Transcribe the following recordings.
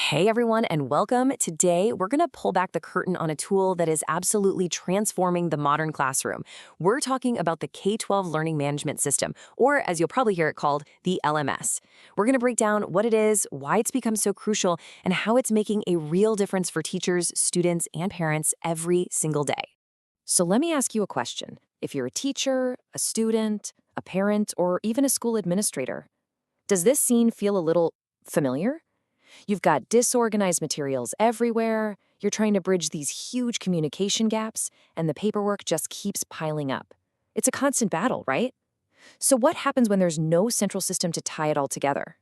Hey everyone, and welcome. Today, we're going to pull back the curtain on a tool that is absolutely transforming the modern classroom. We're talking about the K-12 Learning Management System, or as you'll probably hear it called, the LMS. We're going to break down what it is, why it's become so crucial, and how it's making a real difference for teachers, students, and parents every single day. So let me ask you a question. If you're a teacher, a student, a parent, or even a school administrator, does this scene feel a little familiar? You've got disorganized materials everywhere, you're trying to bridge these huge communication gaps, and the paperwork just keeps piling up. It's a constant battle, right? So what happens when there's no central system to tie it all together?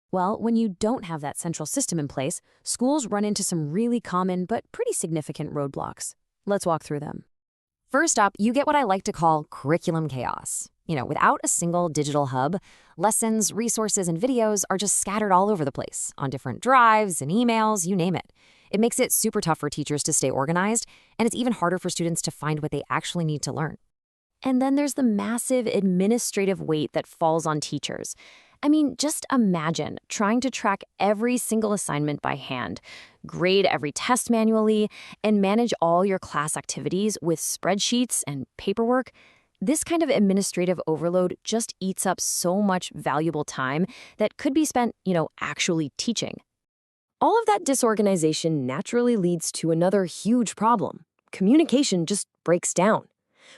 Well, when you don't have that central system in place, schools run into some really common but pretty significant roadblocks. Let's walk through them. First up, you get what I like to call curriculum chaos. Without a single digital hub, lessons, resources, and videos are just scattered all over the place, on different drives and emails, you name it. It makes it super tough for teachers to stay organized, and it's even harder for students to find what they actually need to learn. And then there's the massive administrative weight that falls on teachers. Just imagine trying to track every single assignment by hand, grade every test manually, and manage all your class activities with spreadsheets and paperwork. This kind of administrative overload just eats up so much valuable time that could be spent, actually teaching. All of that disorganization naturally leads to another huge problem. Communication just breaks down.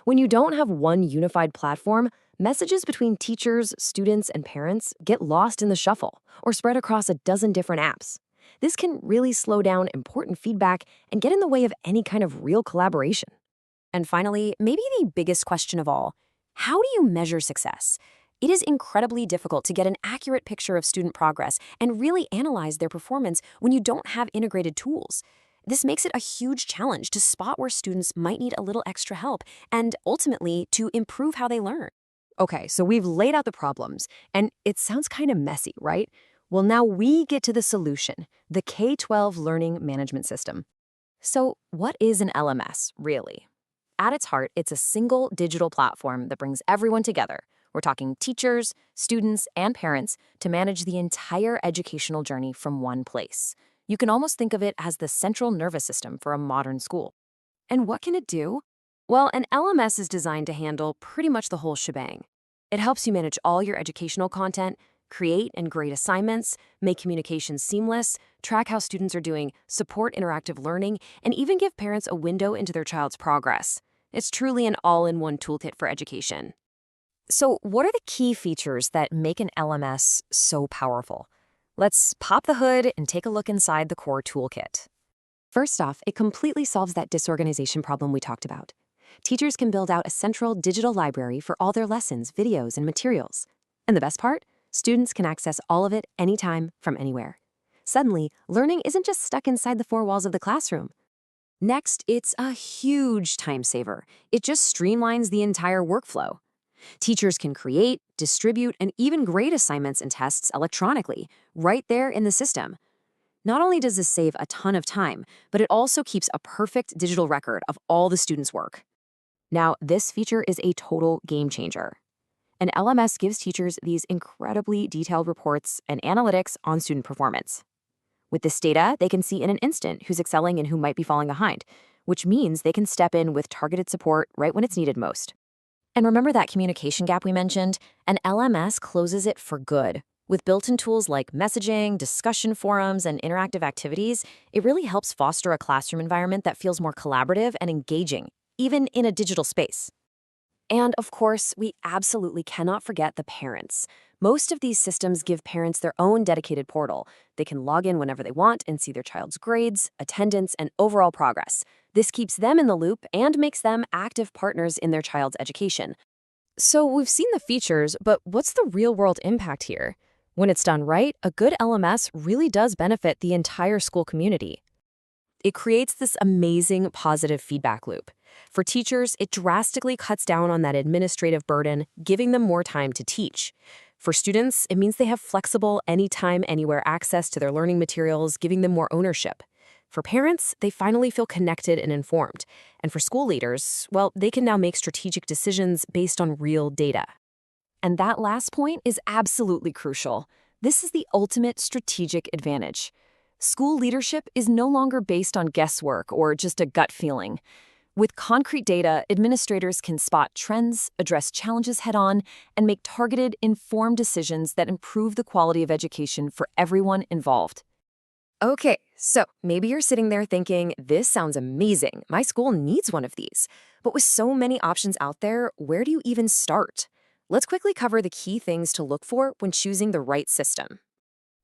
When you don't have one unified platform, messages between teachers, students, and parents get lost in the shuffle or spread across a dozen different apps. This can really slow down important feedback and get in the way of any kind of real collaboration. And finally, maybe the biggest question of all, how do you measure success? It is incredibly difficult to get an accurate picture of student progress and really analyze their performance when you don't have integrated tools. This makes it a huge challenge to spot where students might need a little extra help and ultimately to improve how they learn. Okay, so we've laid out the problems, and it sounds kind of messy, right? Well, now we get to the solution, the K-12 Learning Management System. So what is an LMS, really? At its heart, it's a single digital platform that brings everyone together. We're talking teachers, students, and parents to manage the entire educational journey from one place. You can almost think of it as the central nervous system for a modern school. And what can it do? Well, an LMS is designed to handle pretty much the whole shebang. It helps you manage all your educational content, create and grade assignments, make communications seamless, track how students are doing, support interactive learning, and even give parents a window into their child's progress. It's truly an all-in-one toolkit for education. So what are the key features that make an LMS so powerful? Let's pop the hood and take a look inside the core toolkit. First off, it completely solves that disorganization problem we talked about. Teachers can build out a central digital library for all their lessons, videos, and materials. And the best part? Students can access all of it anytime, from anywhere. Suddenly, learning isn't just stuck inside the four walls of the classroom. Next, it's a huge time saver. It just streamlines the entire workflow. Teachers can create, distribute, and even grade assignments and tests electronically, right there in the system. Not only does this save a ton of time, but it also keeps a perfect digital record of all the students' work. Now, this feature is a total game changer. An LMS gives teachers these incredibly detailed reports and analytics on student performance. With this data, they can see in an instant who's excelling and who might be falling behind, which means they can step in with targeted support right when it's needed most. And remember that communication gap we mentioned? An LMS closes it for good. With built-in tools like messaging, discussion forums, and interactive activities, it really helps foster a classroom environment that feels more collaborative and engaging, even in a digital space. And of course, we absolutely cannot forget the parents. Most of these systems give parents their own dedicated portal. They can log in whenever they want and see their child's grades, attendance, and overall progress. This keeps them in the loop and makes them active partners in their child's education. So we've seen the features, but what's the real-world impact here? When it's done right, a good LMS really does benefit the entire school community. It creates this amazing positive feedback loop. For teachers, it drastically cuts down on that administrative burden, giving them more time to teach. For students, it means they have flexible, anytime, anywhere access to their learning materials, giving them more ownership. For parents, they finally feel connected and informed. And for school leaders, well, they can now make strategic decisions based on real data. And that last point is absolutely crucial. This is the ultimate strategic advantage. School leadership is no longer based on guesswork or just a gut feeling. With concrete data, administrators can spot trends, address challenges head-on, and make targeted, informed decisions that improve the quality of education for everyone involved. Okay, so maybe you're sitting there thinking, this sounds amazing. My school needs one of these. But with so many options out there, where do you even start? Let's quickly cover the key things to look for when choosing the right system.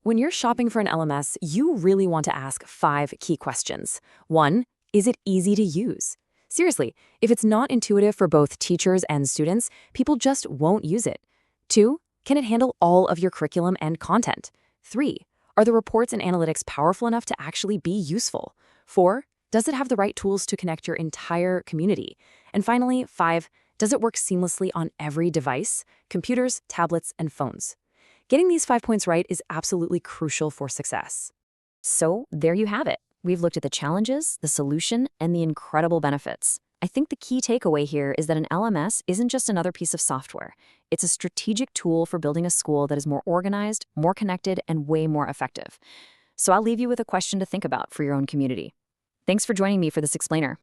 When you're shopping for an LMS, you really want to ask 5 key questions. 1, is it easy to use? Seriously, if it's not intuitive for both teachers and students, people just won't use it. 2, can it handle all of your curriculum and content? 3, are the reports and analytics powerful enough to actually be useful? 4, does it have the right tools to connect your entire community? And finally, 5, does it work seamlessly on every device, computers, tablets, and phones? Getting these 5 points right is absolutely crucial for success. So there you have it. We've looked at the challenges, the solution, and the incredible benefits. I think the key takeaway here is that an LMS isn't just another piece of software. It's a strategic tool for building a school that is more organized, more connected, and way more effective. So I'll leave you with a question to think about for your own community. Thanks for joining me for this explainer.